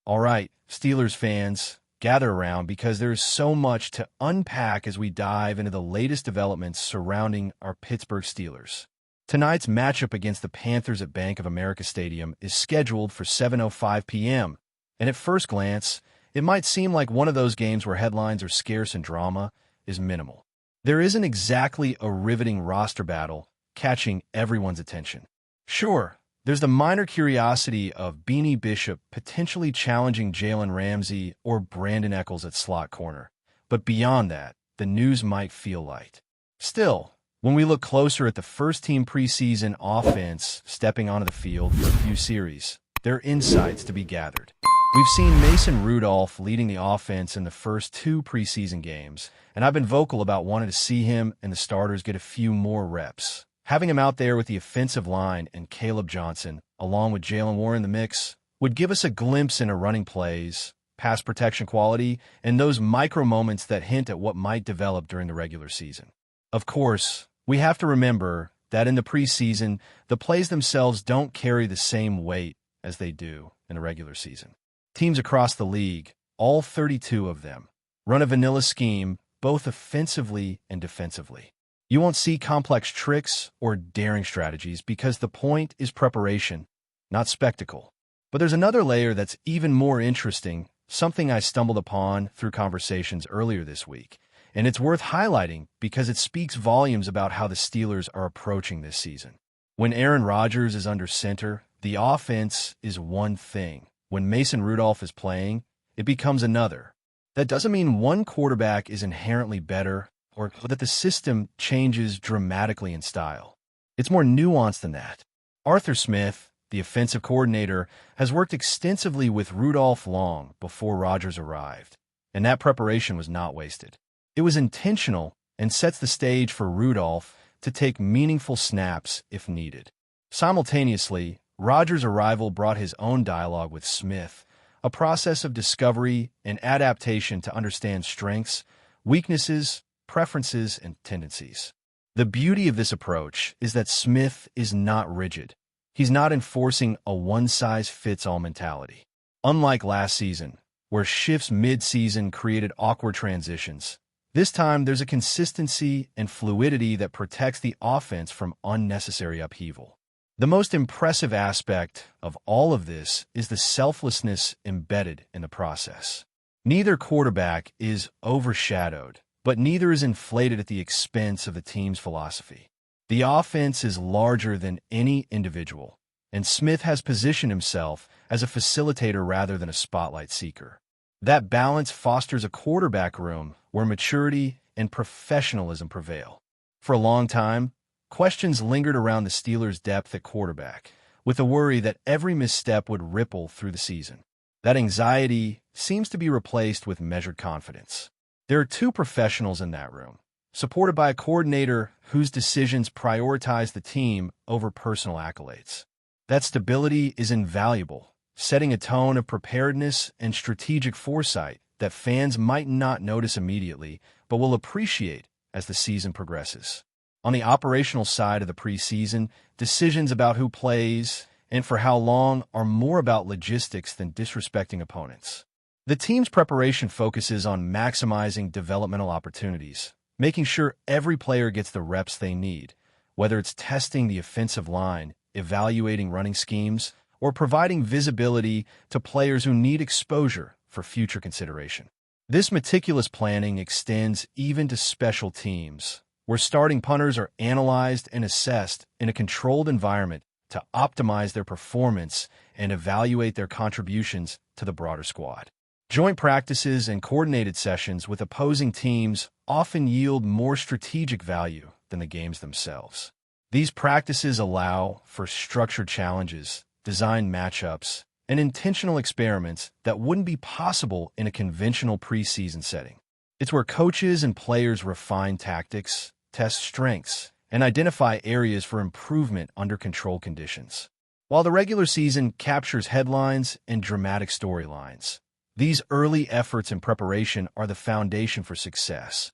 All right, Steelers fans, gather around because there's so much to unpack as we dive into the latest developments surrounding our Pittsburgh Steelers. Tonight's matchup against the Panthers at Bank of America Stadium is scheduled for 7:05 p.m., and at first glance, it might seem like one of those games where headlines are scarce and drama is minimal. There isn't exactly a riveting roster battle catching everyone's attention. Sure, there's the minor curiosity of Beanie Bishop potentially challenging Jalen Ramsey or Brandon Eccles at slot corner, but beyond that, the news might feel light. Still, when we look closer at the first-team preseason offense stepping onto the field for a few series, there are insights to be gathered. We've seen Mason Rudolph leading the offense in the first two preseason games, and I've been vocal about wanting to see him and the starters get a few more reps. Having him out there with the offensive line and Caleb Johnson, along with Jalen Warren in the mix, would give us a glimpse into running plays, pass protection quality, and those micro moments that hint at what might develop during the regular season. Of course, we have to remember that in the preseason, the plays themselves don't carry the same weight as they do in the regular season. Teams across the league, all 32 of them, run a vanilla scheme both offensively and defensively. You won't see complex tricks or daring strategies because the point is preparation, not spectacle. But there's another layer that's even more interesting, something I stumbled upon through conversations earlier this week, and it's worth highlighting because it speaks volumes about how the Steelers are approaching this season. When Aaron Rodgers is under center, the offense is one thing. When Mason Rudolph is playing, it becomes another. That doesn't mean one quarterback is inherently better or that the system changes dramatically in style. It's more nuanced than that. Arthur Smith, the offensive coordinator, has worked extensively with Rudolph long before Rodgers arrived, and that preparation was not wasted. It was intentional and sets the stage for Rudolph to take meaningful snaps if needed. Simultaneously, Rodgers' arrival brought his own dialogue with Smith, a process of discovery and adaptation to understand strengths, weaknesses, preferences, and tendencies. The beauty of this approach is that Smith is not rigid. He's not enforcing a one-size-fits-all mentality. Unlike last season, where shifts mid-season created awkward transitions, this time there's a consistency and fluidity that protects the offense from unnecessary upheaval. The most impressive aspect of all of this is the selflessness embedded in the process. Neither quarterback is overshadowed, but neither is inflated at the expense of the team's philosophy. The offense is larger than any individual, and Smith has positioned himself as a facilitator rather than a spotlight seeker. That balance fosters a quarterback room where maturity and professionalism prevail. For a long time, questions lingered around the Steelers' depth at quarterback, with the worry that every misstep would ripple through the season. That anxiety seems to be replaced with measured confidence. There are two professionals in that room, supported by a coordinator whose decisions prioritize the team over personal accolades. That stability is invaluable, setting a tone of preparedness and strategic foresight that fans might not notice immediately, but will appreciate as the season progresses. On the operational side of the preseason, decisions about who plays and for how long are more about logistics than disrespecting opponents. The team's preparation focuses on maximizing developmental opportunities, making sure every player gets the reps they need, whether it's testing the offensive line, evaluating running schemes, or providing visibility to players who need exposure for future consideration. This meticulous planning extends even to special teams, where starting punters are analyzed and assessed in a controlled environment to optimize their performance and evaluate their contributions to the broader squad. Joint practices and coordinated sessions with opposing teams often yield more strategic value than the games themselves. These practices allow for structured challenges, designed matchups, and intentional experiments that wouldn't be possible in a conventional preseason setting. It's where coaches and players refine tactics, test strengths, and identify areas for improvement under controlled conditions. While the regular season captures headlines and dramatic storylines, these early efforts in preparation are the foundation for success,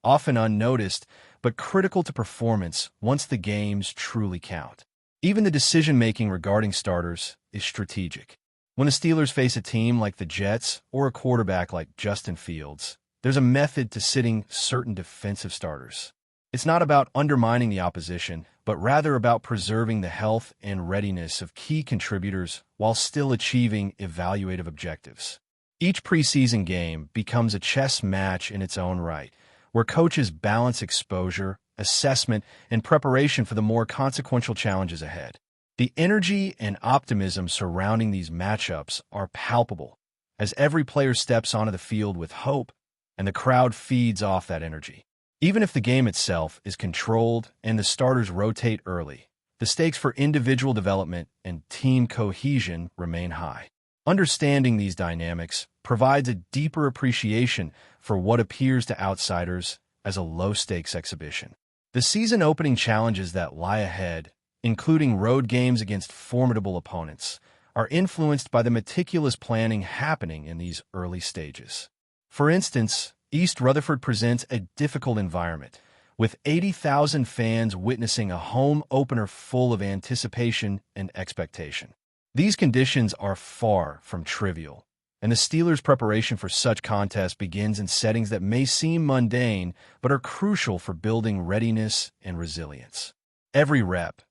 often unnoticed but critical to performance once the games truly count. Even the decision-making regarding starters is strategic. When the Steelers face a team like the Jets or a quarterback like Justin Fields, there's a method to sitting certain defensive starters. It's not about undermining the opposition, but rather about preserving the health and readiness of key contributors while still achieving evaluative objectives. Each preseason game becomes a chess match in its own right, where coaches balance exposure, assessment, and preparation for the more consequential challenges ahead. The energy and optimism surrounding these matchups are palpable, as every player steps onto the field with hope, and the crowd feeds off that energy. Even if the game itself is controlled and the starters rotate early, the stakes for individual development and team cohesion remain high. Understanding these dynamics provides a deeper appreciation for what appears to outsiders as a low-stakes exhibition. The season-opening challenges that lie ahead, including road games against formidable opponents, are influenced by the meticulous planning happening in these early stages. For instance, East Rutherford presents a difficult environment, with 80,000 fans witnessing a home opener full of anticipation and expectation. These conditions are far from trivial, and the Steelers' preparation for such contests begins in settings that may seem mundane but are crucial for building readiness and resilience. Every rep,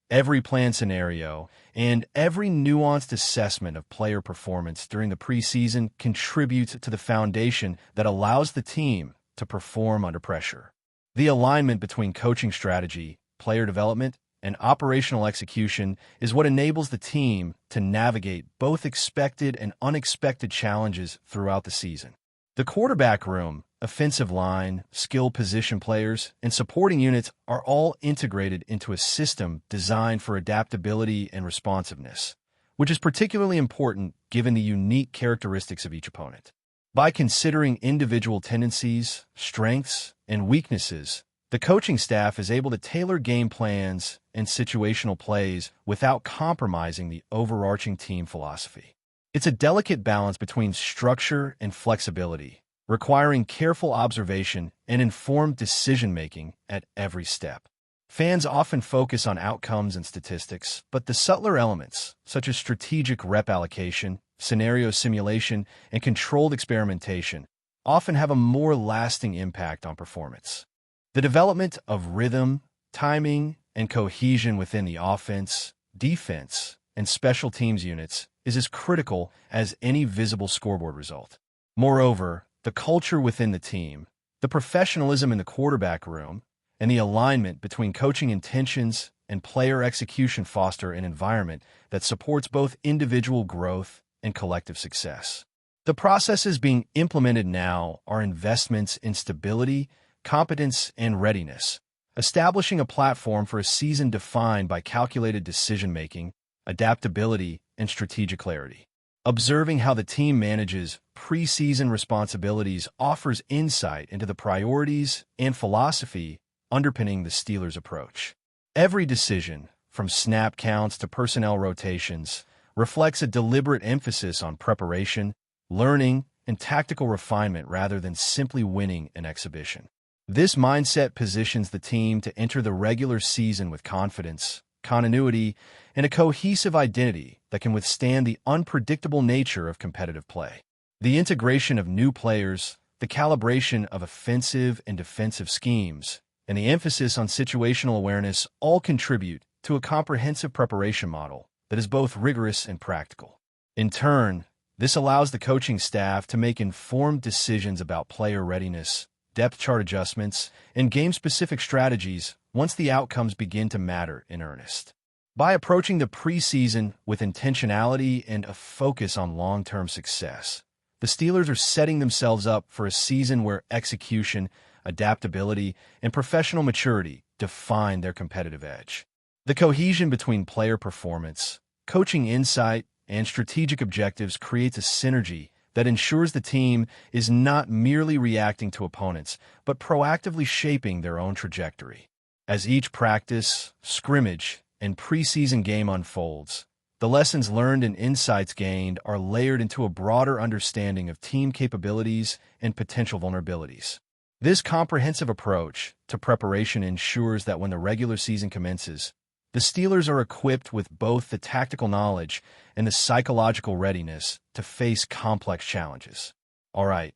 every planned scenario, and every nuanced assessment of player performance during the preseason contributes to the foundation that allows the team to perform under pressure. The alignment between coaching strategy, player development, and operational execution is what enables the team to navigate both expected and unexpected challenges throughout the season. The quarterback room, offensive line, skill position players, and supporting units are all integrated into a system designed for adaptability and responsiveness, which is particularly important given the unique characteristics of each opponent. By considering individual tendencies, strengths, and weaknesses, the coaching staff is able to tailor game plans and situational plays without compromising the overarching team philosophy. It's a delicate balance between structure and flexibility, requiring careful observation and informed decision-making at every step. Fans often focus on outcomes and statistics, but the subtler elements, such as strategic rep allocation, scenario simulation, and controlled experimentation, often have a more lasting impact on performance. The development of rhythm, timing, and cohesion within the offense, defense, and special teams units is as critical as any visible scoreboard result. Moreover, the culture within the team, the professionalism in the quarterback room, and the alignment between coaching intentions and player execution foster an environment that supports both individual growth and collective success. The processes being implemented now are investments in stability, competence, and readiness, establishing a platform for a season defined by calculated decision-making, adaptability, and strategic clarity. Observing how the team manages preseason responsibilities offers insight into the priorities and philosophy underpinning the Steelers' approach. Every decision, from snap counts to personnel rotations, reflects a deliberate emphasis on preparation, learning, and tactical refinement rather than simply winning an exhibition. This mindset positions the team to enter the regular season with confidence, continuity, and a cohesive identity that can withstand the unpredictable nature of competitive play. The integration of new players, the calibration of offensive and defensive schemes, and the emphasis on situational awareness all contribute to a comprehensive preparation model that is both rigorous and practical. In turn, this allows the coaching staff to make informed decisions about player readiness, depth chart adjustments, and game-specific strategies once the outcomes begin to matter in earnest. By approaching the preseason with intentionality and a focus on long-term success, the Steelers are setting themselves up for a season where execution, adaptability, and professional maturity define their competitive edge. The cohesion between player performance, coaching insight, and strategic objectives creates a synergy that ensures the team is not merely reacting to opponents, but proactively shaping their own trajectory. As each practice, scrimmage, and preseason game unfolds, the lessons learned and insights gained are layered into a broader understanding of team capabilities and potential vulnerabilities. This comprehensive approach to preparation ensures that when the regular season commences, The Steelers are equipped with both the tactical knowledge and the psychological readiness to face complex challenges. All right,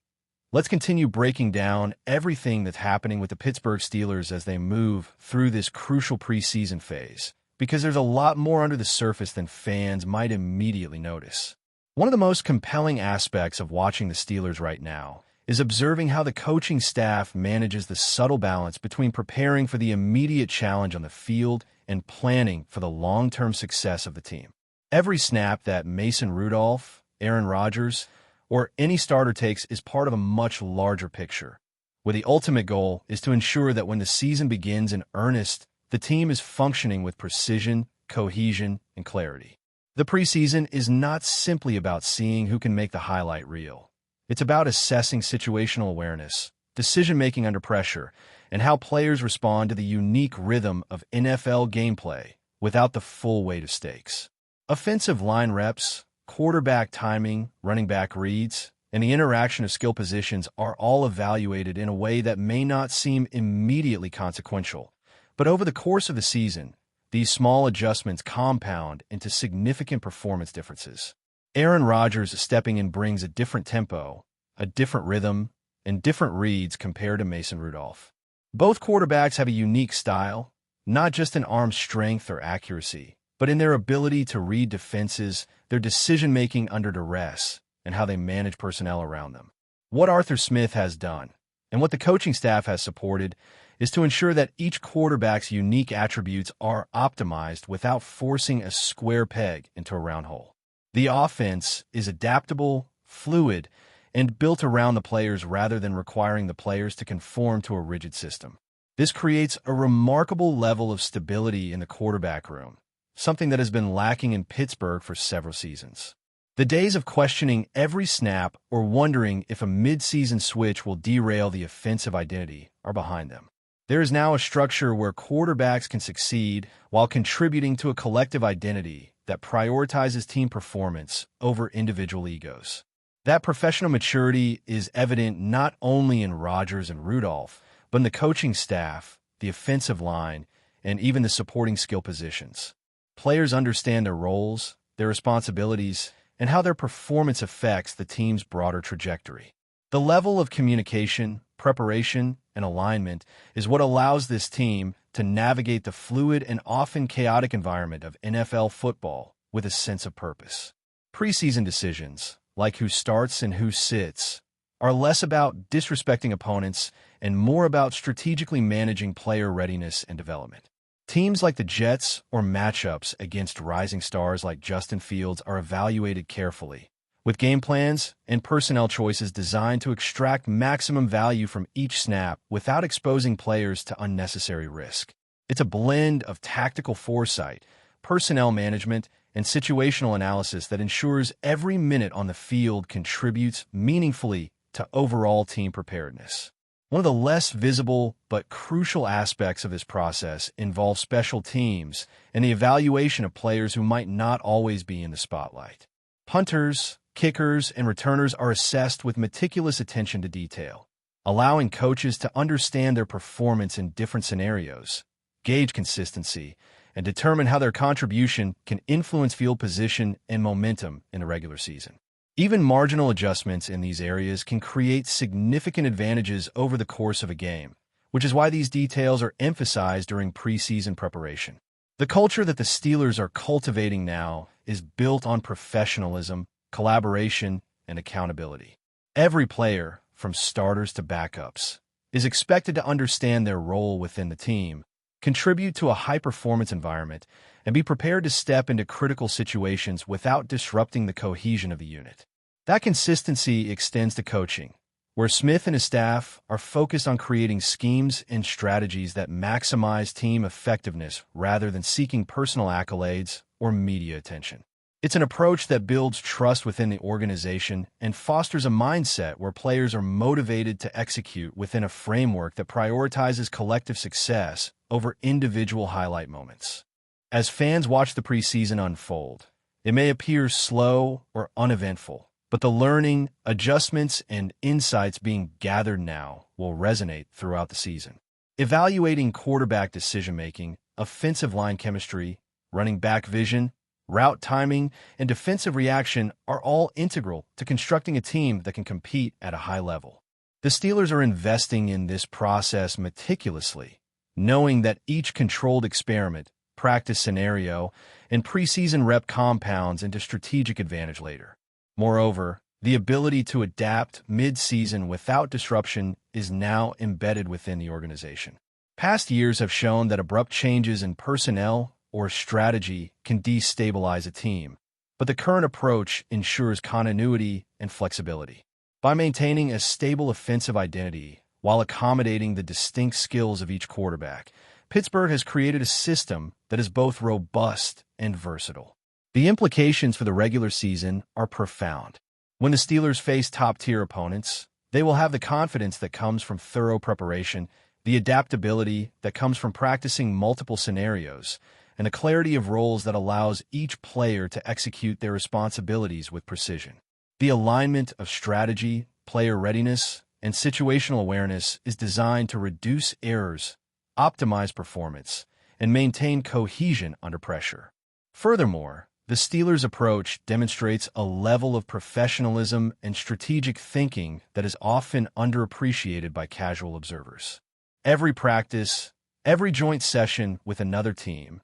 let's continue breaking down everything that's happening with the Pittsburgh Steelers as they move through this crucial preseason phase, because there's a lot more under the surface than fans might immediately notice. One of the most compelling aspects of watching the Steelers right now is observing how the coaching staff manages the subtle balance between preparing for the immediate challenge on the field and planning for the long-term success of the team. Every snap that Mason Rudolph, Aaron Rodgers, or any starter takes is part of a much larger picture, where the ultimate goal is to ensure that when the season begins in earnest, the team is functioning with precision, cohesion, and clarity. The preseason is not simply about seeing who can make the highlight reel. It's about assessing situational awareness, decision-making under pressure, and how players respond to the unique rhythm of NFL gameplay without the full weight of stakes. Offensive line reps, quarterback timing, running back reads, and the interaction of skill positions are all evaluated in a way that may not seem immediately consequential. But over the course of the season, these small adjustments compound into significant performance differences. Aaron Rodgers stepping in brings a different tempo, a different rhythm, and different reads compared to Mason Rudolph. Both quarterbacks have a unique style, not just in arm strength or accuracy, but in their ability to read defenses, their decision-making under duress, and how they manage personnel around them. What Arthur Smith has done, and what the coaching staff has supported, is to ensure that each quarterback's unique attributes are optimized without forcing a square peg into a round hole. The offense is adaptable, fluid, and built around the players rather than requiring the players to conform to a rigid system. This creates a remarkable level of stability in the quarterback room, something that has been lacking in Pittsburgh for several seasons. The days of questioning every snap or wondering if a mid-season switch will derail the offensive identity are behind them. There is now a structure where quarterbacks can succeed while contributing to a collective identity that prioritizes team performance over individual egos. That professional maturity is evident not only in Rodgers and Rudolph, but in the coaching staff, the offensive line, and even the supporting skill positions. Players understand their roles, their responsibilities, and how their performance affects the team's broader trajectory. The level of communication, preparation, and alignment is what allows this team to navigate the fluid and often chaotic environment of NFL football with a sense of purpose. Preseason decisions, like who starts and who sits, are less about disrespecting opponents and more about strategically managing player readiness and development. Teams like the Jets or matchups against rising stars like Justin Fields are evaluated carefully, with game plans and personnel choices designed to extract maximum value from each snap without exposing players to unnecessary risk. It's a blend of tactical foresight, personnel management, and situational analysis that ensures every minute on the field contributes meaningfully to overall team preparedness. One of the less visible but crucial aspects of this process involves special teams and the evaluation of players who might not always be in the spotlight. Punters, kickers, and returners are assessed with meticulous attention to detail, allowing coaches to understand their performance in different scenarios, gauge consistency, and determine how their contribution can influence field position and momentum in the regular season. Even marginal adjustments in these areas can create significant advantages over the course of a game, which is why these details are emphasized during preseason preparation. The culture that the Steelers are cultivating now is built on professionalism, collaboration, and accountability. Every player, from starters to backups, is expected to understand their role within the team, contribute to a high-performance environment, and be prepared to step into critical situations without disrupting the cohesion of the unit. That consistency extends to coaching, where Smith and his staff are focused on creating schemes and strategies that maximize team effectiveness rather than seeking personal accolades or media attention. It's an approach that builds trust within the organization and fosters a mindset where players are motivated to execute within a framework that prioritizes collective success over individual highlight moments. As fans watch the preseason unfold, it may appear slow or uneventful, but the learning, adjustments, and insights being gathered now will resonate throughout the season. Evaluating quarterback decision-making offensive line chemistry, running back vision, route timing, and defensive reaction are all integral to constructing a team that can compete at a high level. The Steelers are investing in this process meticulously, knowing that each controlled experiment, practice scenario, and preseason rep compounds into strategic advantage later. Moreover, the ability to adapt mid-season without disruption is now embedded within the organization. Past years have shown that abrupt changes in personnel or strategy can destabilize a team, but the current approach ensures continuity and flexibility. By maintaining a stable offensive identity while accommodating the distinct skills of each quarterback, Pittsburgh has created a system that is both robust and versatile. The implications for the regular season are profound. When the Steelers face top-tier opponents, they will have the confidence that comes from thorough preparation, the adaptability that comes from practicing multiple scenarios, and the clarity of roles that allows each player to execute their responsibilities with precision. The alignment of strategy, player readiness, and situational awareness is designed to reduce errors, optimize performance, and maintain cohesion under pressure. Furthermore, the Steelers' approach demonstrates a level of professionalism and strategic thinking that is often underappreciated by casual observers. Every practice, every joint session with another team,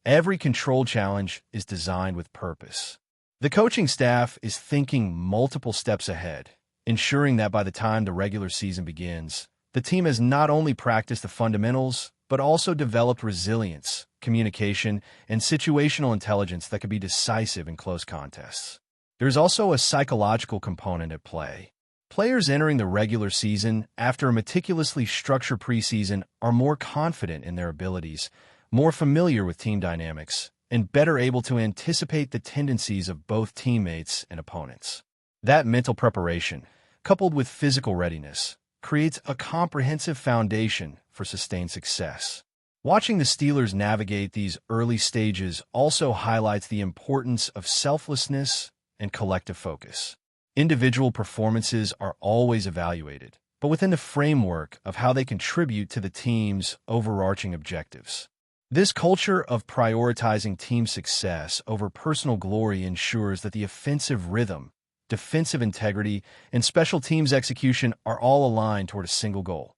every controlled challenge is designed with purpose. The coaching staff is thinking multiple steps ahead, ensuring that by the time the regular season begins, the team has not only practiced the fundamentals, but also developed resilience, communication, and situational intelligence that can be decisive in close contests. There's also a psychological component at play. Players entering the regular season after a meticulously structured preseason are more confident in their abilities, more familiar with team dynamics, and better able to anticipate the tendencies of both teammates and opponents. That mental preparation, coupled with physical readiness, creates a comprehensive foundation for sustained success. Watching the Steelers navigate these early stages also highlights the importance of selflessness and collective focus. Individual performances are always evaluated, but within the framework of how they contribute to the team's overarching objectives. This culture of prioritizing team success over personal glory ensures that the offensive rhythm, defensive integrity, and special teams execution are all aligned toward a single goal: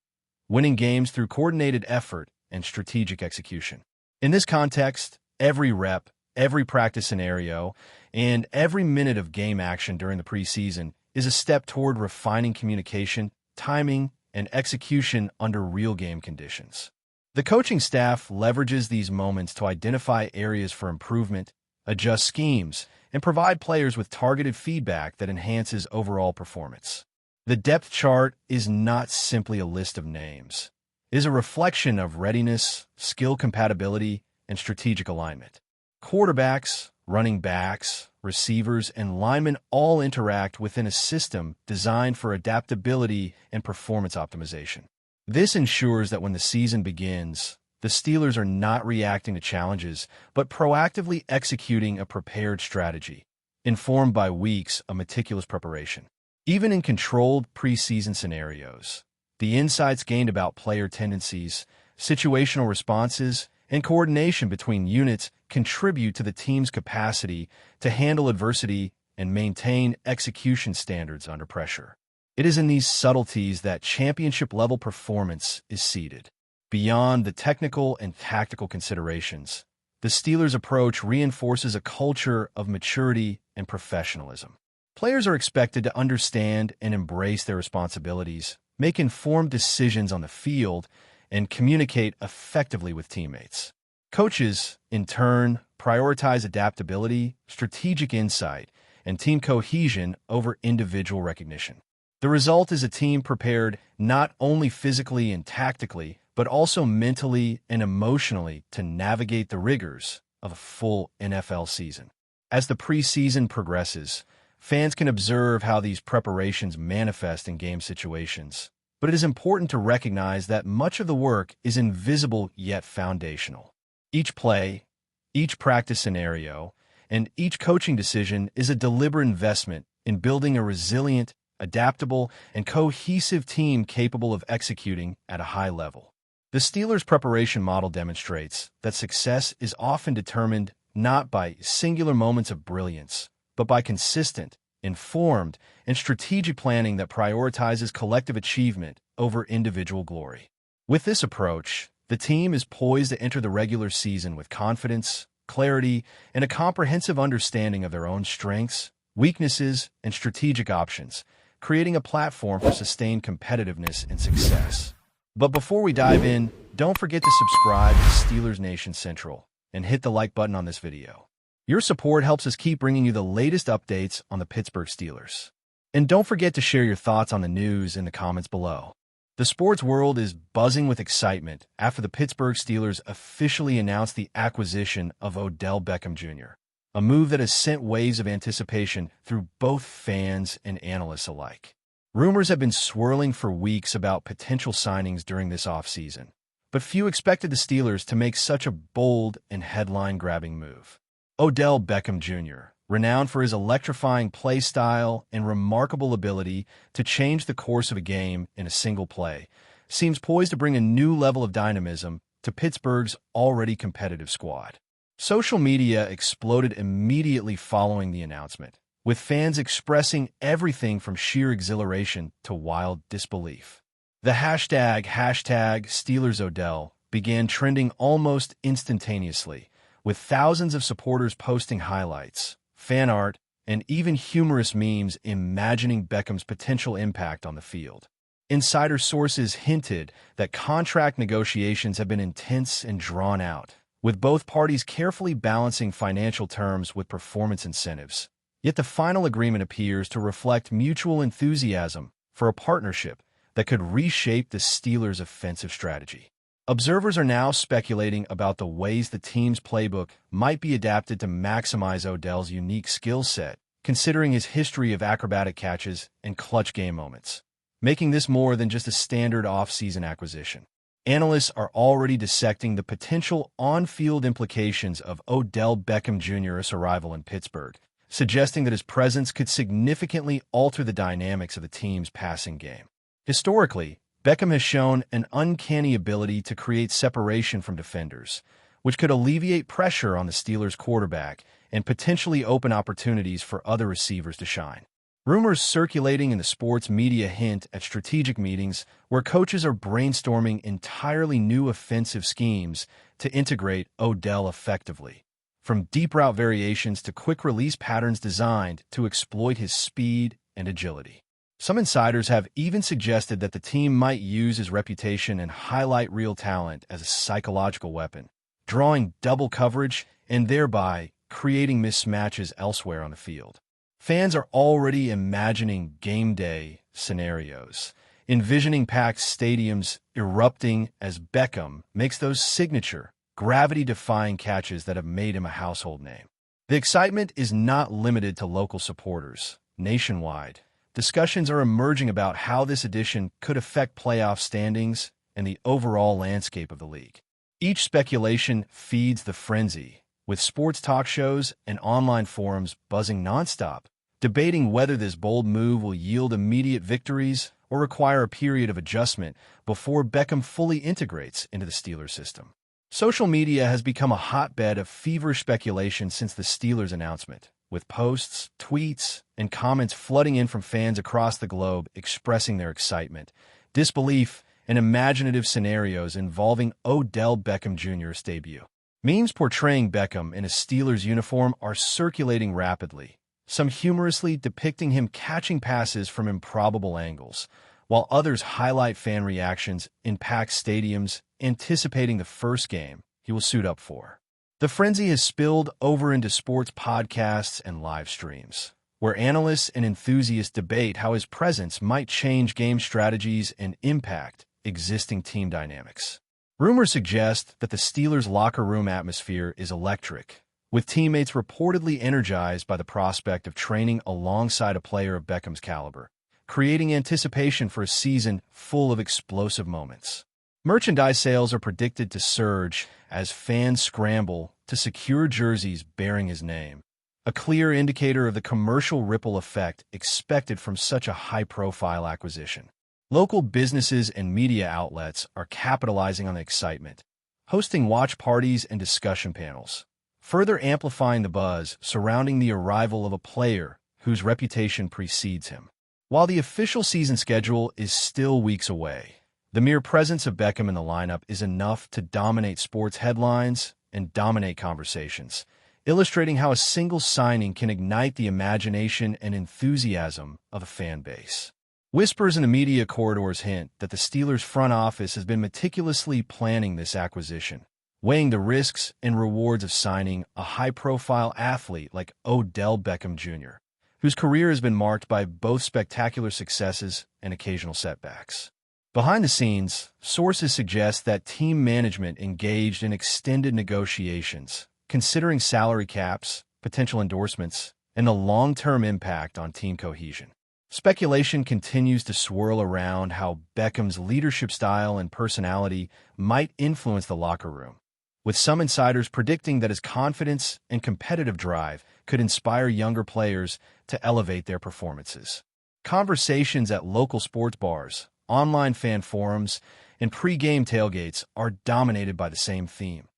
winning games through coordinated effort and strategic execution. In this context, every rep, every practice scenario, and every minute of game action during the preseason is a step toward refining communication, timing, and execution under real game conditions. The coaching staff leverages these moments to identify areas for improvement, adjust schemes, and provide players with targeted feedback that enhances overall performance. The depth chart is not simply a list of names. It is a reflection of readiness, skill compatibility, and strategic alignment. Quarterbacks, running backs, receivers, and linemen all interact within a system designed for adaptability and performance optimization. This ensures that when the season begins, the Steelers are not reacting to challenges, but proactively executing a prepared strategy, informed by weeks of meticulous preparation. Even in controlled preseason scenarios, the insights gained about player tendencies, situational responses, and coordination between units contribute to the team's capacity to handle adversity and maintain execution standards under pressure. It is in these subtleties that championship-level performance is seeded. Beyond the technical and tactical considerations, the Steelers' approach reinforces a culture of maturity and professionalism. Players are expected to understand and embrace their responsibilities, make informed decisions on the field, and communicate effectively with teammates. Coaches, in turn, prioritize adaptability, strategic insight, and team cohesion over individual recognition. The result is a team prepared not only physically and tactically, but also mentally and emotionally to navigate the rigors of a full NFL season. As the preseason progresses, fans can observe how these preparations manifest in game situations, but it is important to recognize that much of the work is invisible yet foundational. Each play, each practice scenario, and each coaching decision is a deliberate investment in building a resilient, adaptable, and cohesive team capable of executing at a high level. The Steelers' preparation model demonstrates that success is often determined not by singular moments of brilliance, but by consistent, informed, and strategic planning that prioritizes collective achievement over individual glory. With this approach, the team is poised to enter the regular season with confidence, clarity, and a comprehensive understanding of their own strengths, weaknesses, and strategic options, creating a platform for sustained competitiveness and success. But before we dive in, don't forget to subscribe to Steelers Nation Central and hit the like button on this video. Your support helps us keep bringing you the latest updates on the Pittsburgh Steelers. And don't forget to share your thoughts on the news in the comments below. The sports world is buzzing with excitement after the Pittsburgh Steelers officially announced the acquisition of Odell Beckham Jr., a move that has sent waves of anticipation through both fans and analysts alike. Rumors have been swirling for weeks about potential signings during this offseason, but few expected the Steelers to make such a bold and headline-grabbing move. Odell Beckham Jr., renowned for his electrifying play style and remarkable ability to change the course of a game in a single play, seems poised to bring a new level of dynamism to Pittsburgh's already competitive squad. Social media exploded immediately following the announcement, with fans expressing everything from sheer exhilaration to wild disbelief. The hashtag #SteelersOdell began trending almost instantaneously, with thousands of supporters posting highlights, fan art, and even humorous memes imagining Beckham's potential impact on the field. Insider sources hinted that contract negotiations have been intense and drawn out, with both parties carefully balancing financial terms with performance incentives. Yet the final agreement appears to reflect mutual enthusiasm for a partnership that could reshape the Steelers' offensive strategy. Observers are now speculating about the ways the team's playbook might be adapted to maximize Odell's unique skill set, considering his history of acrobatic catches and clutch game moments, making this more than just a standard off-season acquisition. Analysts are already dissecting the potential on-field implications of Odell Beckham Jr.'s arrival in Pittsburgh, suggesting that his presence could significantly alter the dynamics of the team's passing game. Historically, Beckham has shown an uncanny ability to create separation from defenders, which could alleviate pressure on the Steelers' quarterback and potentially open opportunities for other receivers to shine. Rumors circulating in the sports media hint at strategic meetings where coaches are brainstorming entirely new offensive schemes to integrate Odell effectively, from deep route variations to quick-release patterns designed to exploit his speed and agility. Some insiders have even suggested that the team might use his reputation and highlight real talent as a psychological weapon, drawing double coverage and thereby creating mismatches elsewhere on the field. Fans are already imagining game day scenarios, envisioning packed stadiums erupting as Beckham makes those signature, gravity-defying catches that have made him a household name. The excitement is not limited to local supporters. Nationwide, discussions are emerging about how this addition could affect playoff standings and the overall landscape of the league. Each speculation feeds the frenzy, with sports talk shows and online forums buzzing nonstop, debating whether this bold move will yield immediate victories or require a period of adjustment before Beckham fully integrates into the Steelers system. Social media has become a hotbed of feverish speculation since the Steelers announcement, with posts, tweets, and comments flooding in from fans across the globe expressing their excitement, disbelief, and imaginative scenarios involving Odell Beckham Jr.'s debut. Memes portraying Beckham in a Steelers uniform are circulating rapidly, some humorously depicting him catching passes from improbable angles, while others highlight fan reactions in packed stadiums anticipating the first game he will suit up for. The frenzy has spilled over into sports podcasts and live streams, where analysts and enthusiasts debate how his presence might change game strategies and impact existing team dynamics. Rumors suggest that the Steelers' locker room atmosphere is electric, with teammates reportedly energized by the prospect of training alongside a player of Beckham's caliber, creating anticipation for a season full of explosive moments. Merchandise sales are predicted to surge as fans scramble to secure jerseys bearing his name, a clear indicator of the commercial ripple effect expected from such a high-profile acquisition. Local businesses and media outlets are capitalizing on the excitement, hosting watch parties and discussion panels, further amplifying the buzz surrounding the arrival of a player whose reputation precedes him. While the official season schedule is still weeks away, the mere presence of Beckham in the lineup is enough to dominate sports headlines and dominate conversations, illustrating how a single signing can ignite the imagination and enthusiasm of a fan base. Whispers in the media corridors hint that the Steelers' front office has been meticulously planning this acquisition, weighing the risks and rewards of signing a high-profile athlete like Odell Beckham Jr., whose career has been marked by both spectacular successes and occasional setbacks. Behind the scenes, sources suggest that team management engaged in extended negotiations, considering salary caps, potential endorsements, and the long-term impact on team cohesion. Speculation continues to swirl around how Beckham's leadership style and personality might influence the locker room, with some insiders predicting that his confidence and competitive drive could inspire younger players to elevate their performances. Conversations at local sports bars, online fan forums, and pre-game tailgates are dominated by the same theme.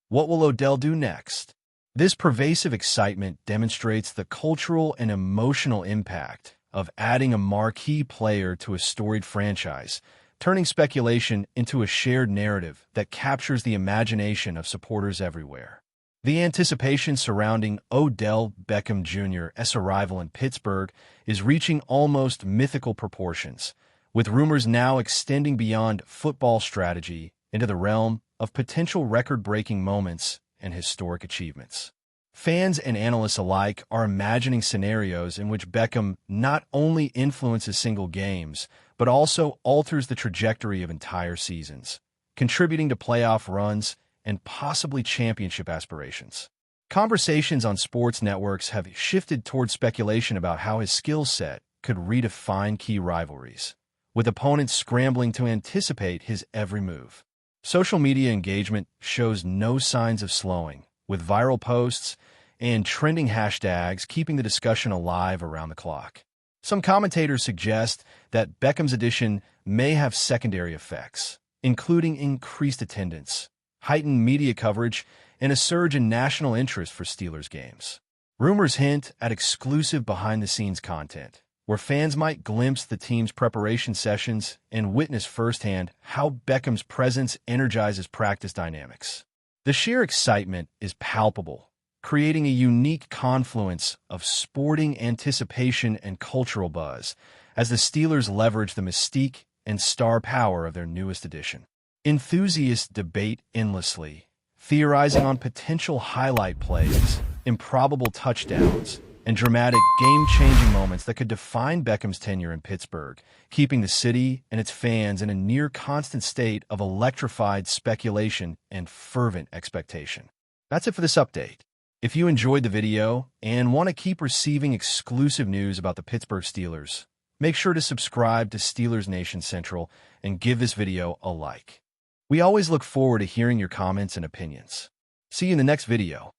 What will Odell do next? This pervasive excitement demonstrates the cultural and emotional impact of adding a marquee player to a storied franchise, turning speculation into a shared narrative that captures the imagination of supporters everywhere. The anticipation surrounding Odell Beckham Jr.'s arrival in Pittsburgh is reaching almost mythical proportions, with rumors now extending beyond football strategy into the realm of potential record-breaking moments and historic achievements. Fans and analysts alike are imagining scenarios in which Beckham not only influences single games, but also alters the trajectory of entire seasons, contributing to playoff runs and possibly championship aspirations. Conversations on sports networks have shifted toward speculation about how his skill set could redefine key rivalries, with opponents scrambling to anticipate his every move. Social media engagement shows no signs of slowing, with viral posts and trending hashtags keeping the discussion alive around the clock. Some commentators suggest that Beckham's addition may have secondary effects, including increased attendance, heightened media coverage, and a surge in national interest for Steelers games. Rumors hint at exclusive behind-the-scenes content, where fans might glimpse the team's preparation sessions and witness firsthand how Beckham's presence energizes practice dynamics. The sheer excitement is palpable, creating a unique confluence of sporting anticipation and cultural buzz as the Steelers leverage the mystique and star power of their newest addition. Enthusiasts debate endlessly, theorizing on potential highlight plays, improbable touchdowns, and dramatic game-changing moments that could define Beckham's tenure in Pittsburgh, keeping the city and its fans in a near-constant state of electrified speculation and fervent expectation. That's it for this update. If you enjoyed the video and want to keep receiving exclusive news about the Pittsburgh Steelers, make sure to subscribe to Steelers Nation Central and give this video a like. We always look forward to hearing your comments and opinions. See you in the next video.